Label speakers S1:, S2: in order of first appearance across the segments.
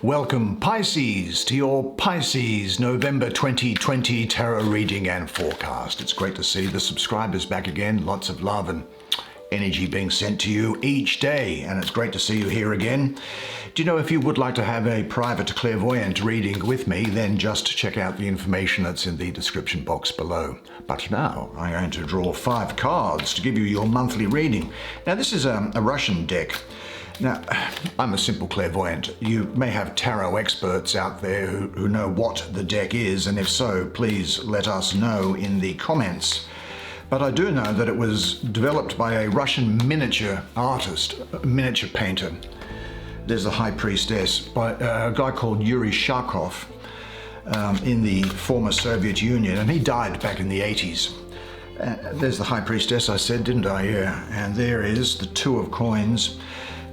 S1: Welcome Pisces to your Pisces November 2020 tarot reading and forecast. It's great to see the subscribers back again. Lots of love and energy being sent to you each day, and it's great to see you here again. Do you know, if you would like to have a private clairvoyant reading with me, then just check out the information that's in the description box below. But now I'm going to draw 5 cards to give you your monthly reading. Now this is a Russian deck. Now, I'm a simple clairvoyant. You may have tarot experts out there who know what the deck is, and if so, please let us know in the comments. But I do know that it was developed by a Russian miniature artist, a miniature painter. There's the High Priestess by a guy called Yuri Sharkov in the former Soviet Union, and he died back in the 80s. There's the High Priestess, I said, didn't I? Yeah. And there is the 2 of coins.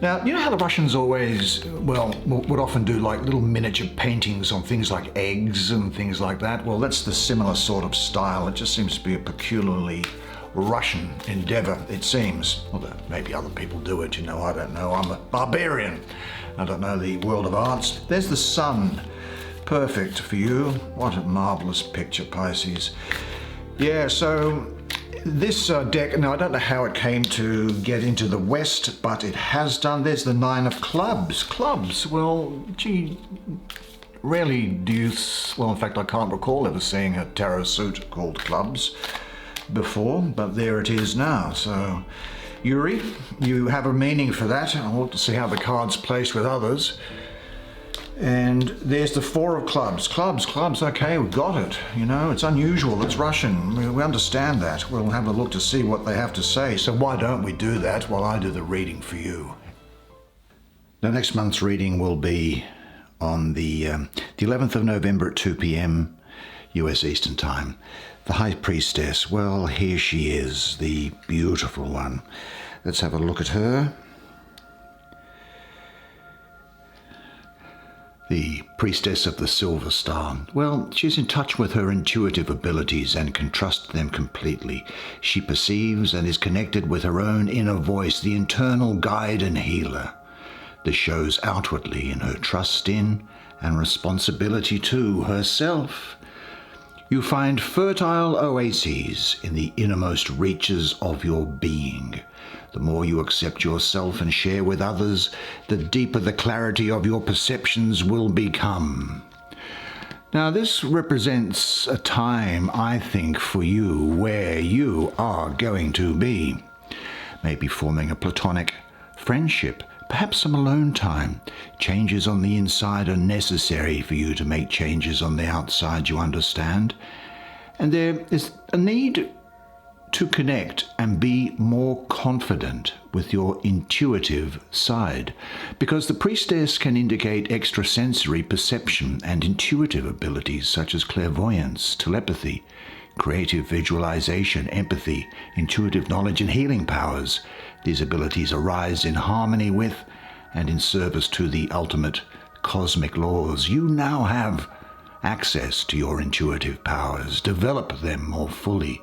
S1: Now, you know how the Russians always, would often do like little miniature paintings on things like eggs and things like that? Well, that's the similar sort of style. It just seems to be a peculiarly Russian endeavor, it seems. Although maybe other people do it, you know, I don't know. I'm a barbarian. I don't know the world of arts. There's the sun. Perfect for you. What a marvelous picture, Pisces. Yeah, so this deck, now I don't know how it came to get into the West, but it has done. There's the 9 of clubs. Clubs, well, gee, rarely do you, well, in fact, I can't recall ever seeing a tarot suit called clubs before, but there it is now. So, Yuri, you have a meaning for that. I'll want to see how the card's placed with others. And there's the 4 of clubs. Clubs, okay, we've got it. You know, it's unusual, it's Russian. We understand that. We'll have a look to see what they have to say. So why don't we do that while I do the reading for you? The next month's reading will be on the 11th of November at 2 p.m. US Eastern Time. The High Priestess, well, here she is, the beautiful one. Let's have a look at her. The Priestess of the Silver Star. Well, she's in touch with her intuitive abilities and can trust them completely. She perceives and is connected with her own inner voice, the internal guide and healer. This shows outwardly in her trust in and responsibility to herself. You find fertile oases in the innermost reaches of your being. The more you accept yourself and share with others, the deeper the clarity of your perceptions will become. Now, this represents a time, I think, for you where you are going to be. Maybe forming a platonic friendship, perhaps some alone time. Changes on the inside are necessary for you to make changes on the outside, you understand. And there is a need to connect and be more confident with your intuitive side, because the priestess can indicate extrasensory perception and intuitive abilities such as clairvoyance, telepathy, creative visualization, empathy, intuitive knowledge, and healing powers. These abilities arise in harmony with and in service to the ultimate cosmic laws. You now have access to your intuitive powers. Develop them more fully.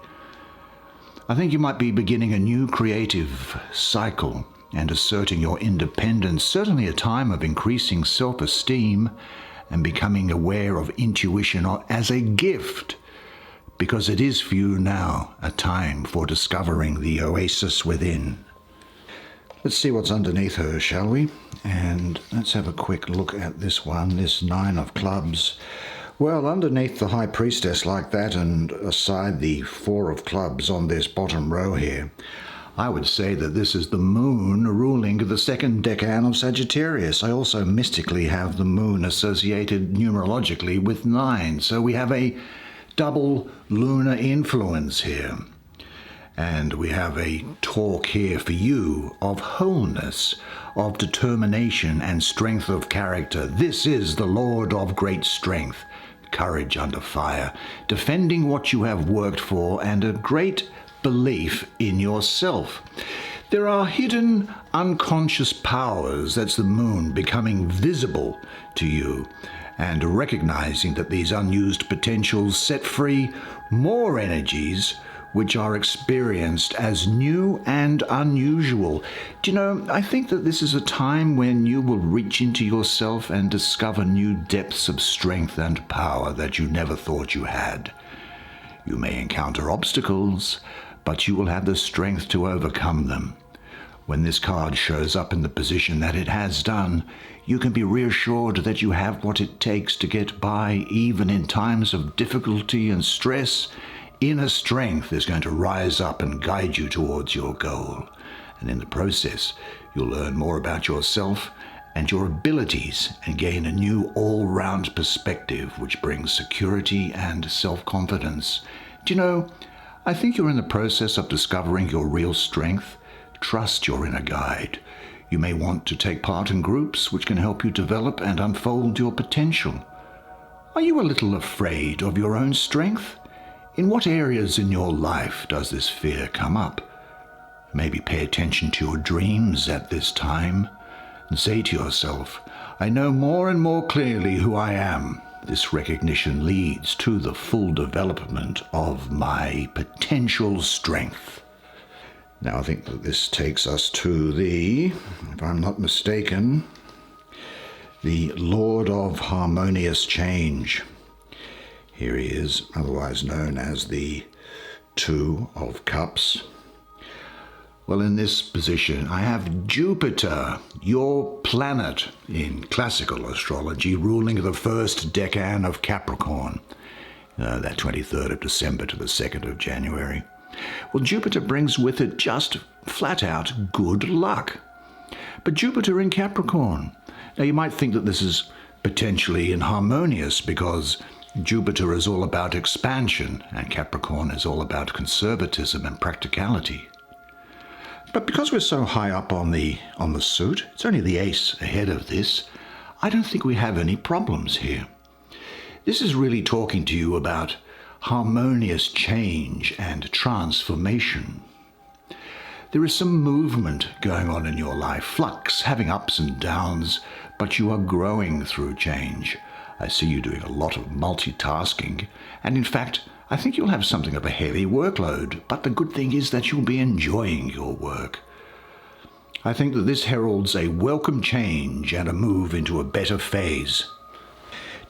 S1: I think you might be beginning a new creative cycle and asserting your independence, certainly a time of increasing self-esteem and becoming aware of intuition as a gift, because it is for you now a time for discovering the oasis within. Let's see what's underneath her, shall we? And let's have a quick look at this one, this 9 of clubs. Well, underneath the High Priestess like that, and aside the 4 of clubs on this bottom row here, I would say that this is the moon ruling the 2nd decan of Sagittarius. I also mystically have the moon associated numerologically with 9, so we have a double lunar influence here. And we have a talk here for you of wholeness, of determination and strength of character. This is the Lord of great strength, courage under fire, defending what you have worked for, and a great belief in yourself. There are hidden unconscious powers, that's the moon, becoming visible to you, and recognizing that these unused potentials set free more energies which are experienced as new and unusual. Do you know, I think that this is a time when you will reach into yourself and discover new depths of strength and power that you never thought you had. You may encounter obstacles, but you will have the strength to overcome them. When this card shows up in the position that it has done, you can be reassured that you have what it takes to get by even in times of difficulty and stress. Inner strength is going to rise up and guide you towards your goal. And in the process, you'll learn more about yourself and your abilities and gain a new all-round perspective which brings security and self-confidence. Do you know, I think you're in the process of discovering your real strength. Trust your inner guide. You may want to take part in groups which can help you develop and unfold your potential. Are you a little afraid of your own strength? In what areas in your life does this fear come up? Maybe pay attention to your dreams at this time and say to yourself, I know more and more clearly who I am. This recognition leads to the full development of my potential strength. Now I think that this takes us to the, if I'm not mistaken, the Lord of Harmonious Change. Here he is, otherwise known as the Two of Cups. Well, in this position, I have Jupiter, your planet in classical astrology, ruling the first decan of Capricorn, that 23rd of December to the 2nd of January. Well, Jupiter brings with it just flat out good luck. But Jupiter in Capricorn. Now, you might think that this is potentially inharmonious because Jupiter is all about expansion and Capricorn is all about conservatism and practicality. But because we're so high up on the suit, it's only the ace ahead of this, I don't think we have any problems here. This is really talking to you about harmonious change and transformation. There is some movement going on in your life, flux, having ups and downs, but you are growing through change. I see you doing a lot of multitasking, and in fact, I think you'll have something of a heavy workload, but the good thing is that you'll be enjoying your work. I think that this heralds a welcome change and a move into a better phase.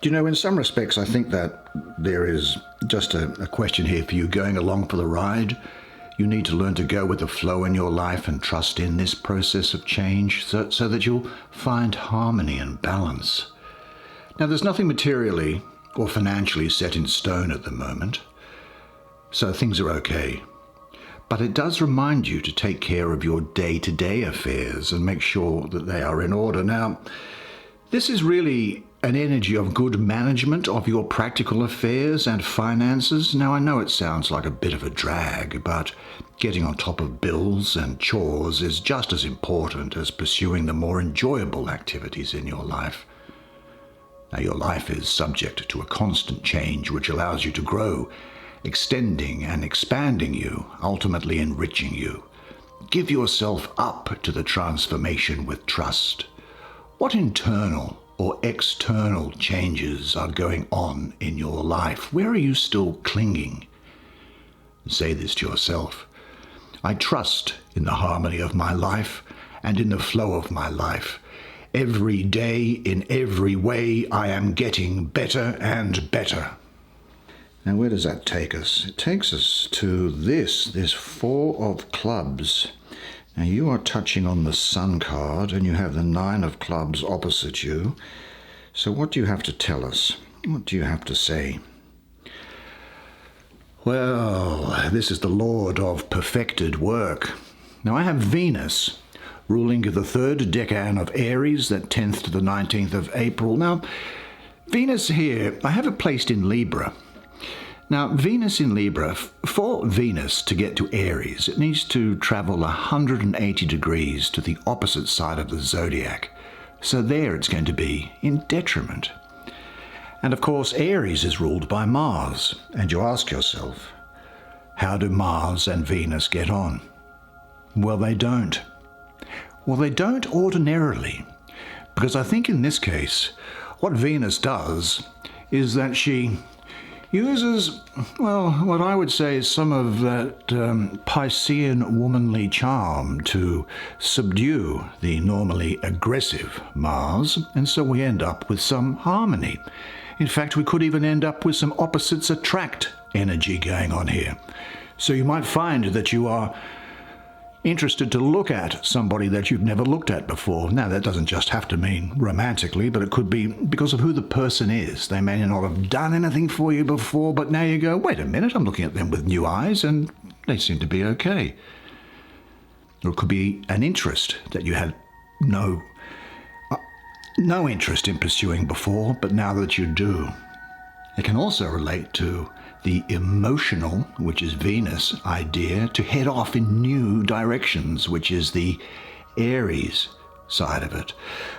S1: Do you know, in some respects, I think that there is just a question here for you going along for the ride. You need to learn to go with the flow in your life and trust in this process of change so that you'll find harmony and balance. Now, there's nothing materially or financially set in stone at the moment, so things are okay. But it does remind you to take care of your day-to-day affairs and make sure that they are in order. Now, this is really an energy of good management of your practical affairs and finances. Now, I know it sounds like a bit of a drag, but getting on top of bills and chores is just as important as pursuing the more enjoyable activities in your life. Now, your life is subject to a constant change which allows you to grow, extending and expanding you, ultimately enriching you. Give yourself up to the transformation with trust. What internal or external changes are going on in your life? Where are you still clinging? Say this to yourself. I trust in the harmony of my life and in the flow of my life. Every day, in every way, I am getting better and better. Now, where does that take us? It takes us to this Four of Clubs. Now, you are touching on the Sun card, and you have the Nine of Clubs opposite you. So what do you have to tell us? What do you have to say? Well, this is the Lord of perfected work. Now, I have Venus, ruling the third decan of Aries, that 10th to the 19th of April. Now, Venus here, I have it placed in Libra. Now, Venus in Libra, for Venus to get to Aries, it needs to travel 180 degrees to the opposite side of the zodiac. So there it's going to be in detriment. And of course, Aries is ruled by Mars. And you ask yourself, how do Mars and Venus get on? Well, they don't. Well, they don't ordinarily, because I think in this case, what Venus does is that she uses, well, what I would say is some of that Piscean womanly charm to subdue the normally aggressive Mars, and so we end up with some harmony. In fact, we could even end up with some opposites attract energy going on here. So you might find that you are interested to look at somebody that you've never looked at before. Now, that doesn't just have to mean romantically, but it could be because of who the person is. They may not have done anything for you before, but now you go, wait a minute, I'm looking at them with new eyes, and they seem to be okay. Or it could be an interest that you had no interest in pursuing before, but now that you do. It can also relate to the emotional, which is Venus, idea to head off in new directions, which is the Aries side of it.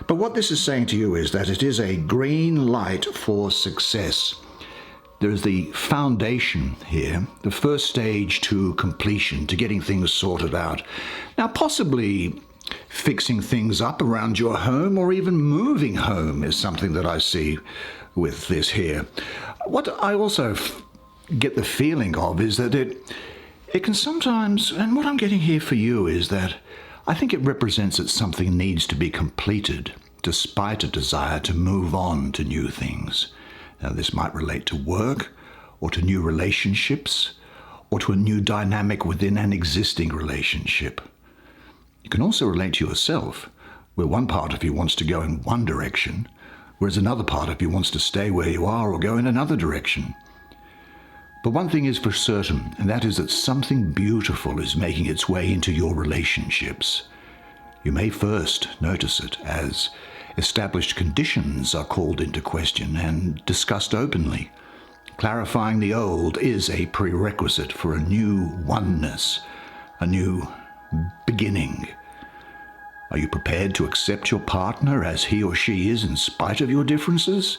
S1: But what this is saying to you is that it is a green light for success. There's the foundation here, the first stage to completion, to getting things sorted out. Now, possibly fixing things up around your home or even moving home is something that I see with this here. What I also get the feeling of is that it can sometimes, and what I'm getting here for you is that I think it represents that something needs to be completed despite a desire to move on to new things. Now, this might relate to work or to new relationships or to a new dynamic within an existing relationship. It can also relate to yourself, where one part of you wants to go in one direction, whereas another part of you wants to stay where you are or go in another direction. But one thing is for certain, and that is that something beautiful is making its way into your relationships. You may first notice it as established conditions are called into question and discussed openly. Clarifying the old is a prerequisite for a new oneness, a new beginning. Are you prepared to accept your partner as he or she is in spite of your differences?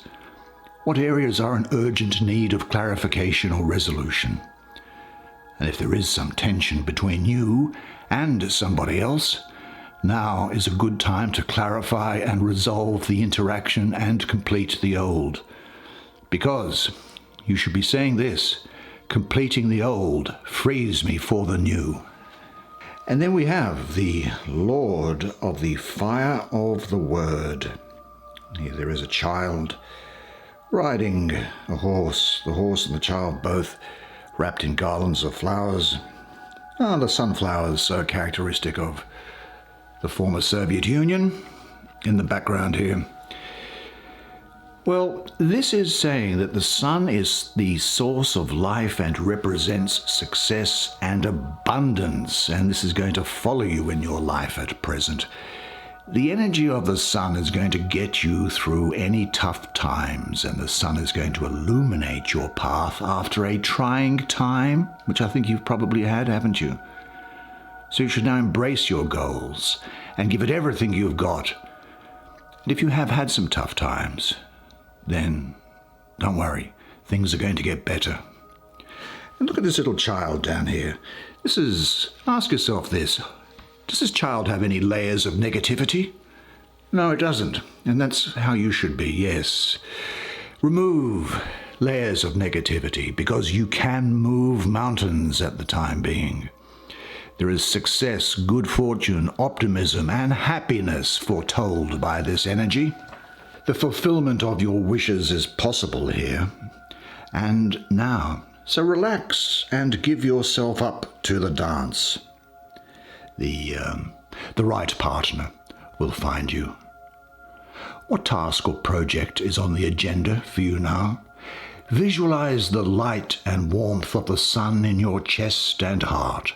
S1: What areas are in urgent need of clarification or resolution? And if there is some tension between you and somebody else, now is a good time to clarify and resolve the interaction and complete the old. Because you should be saying this, completing the old frees me for the new. And then we have the Lord of the Fire of the Word. Here there is a child riding a horse, the horse and the child both wrapped in garlands of flowers. The sunflowers so characteristic of the former Soviet Union in the background here. Well, this is saying that the sun is the source of life and represents success and abundance, and this is going to follow you in your life at present. The energy of the sun is going to get you through any tough times, and the sun is going to illuminate your path after a trying time, which I think you've probably had, haven't you? So you should now embrace your goals and give it everything you've got. And if you have had some tough times, then don't worry, things are going to get better. And look at this little child down here. Ask yourself this. Does this child have any layers of negativity? No, it doesn't. And that's how you should be, yes. Remove layers of negativity because you can move mountains at the time being. There is success, good fortune, optimism, and happiness foretold by this energy. The fulfillment of your wishes is possible here. And now, so relax and give yourself up to the dance. The right partner will find you. What task or project is on the agenda for you now? Visualize the light and warmth of the sun in your chest and heart.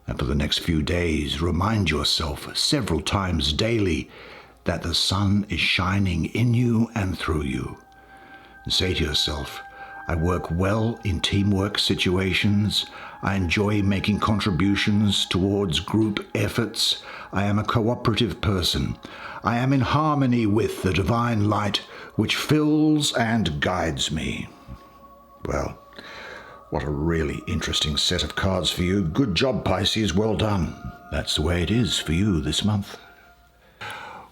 S1: And for the next few days, remind yourself several times daily that the sun is shining in you and through you. And say to yourself, I work well in teamwork situations. I enjoy making contributions towards group efforts. I am a cooperative person. I am in harmony with the divine light which fills and guides me. Well, what a really interesting set of cards for you. Good job, Pisces. Well done. That's the way it is for you this month.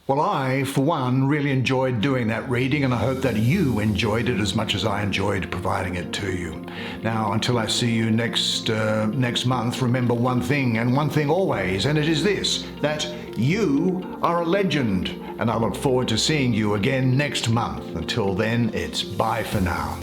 S1: Well, I, for one, really enjoyed doing that reading, and I hope that you enjoyed it as much as I enjoyed providing it to you. Now, until I see you next month, remember one thing, and one thing always, and it is this, that you are a legend, and I look forward to seeing you again next month. Until then, it's bye for now.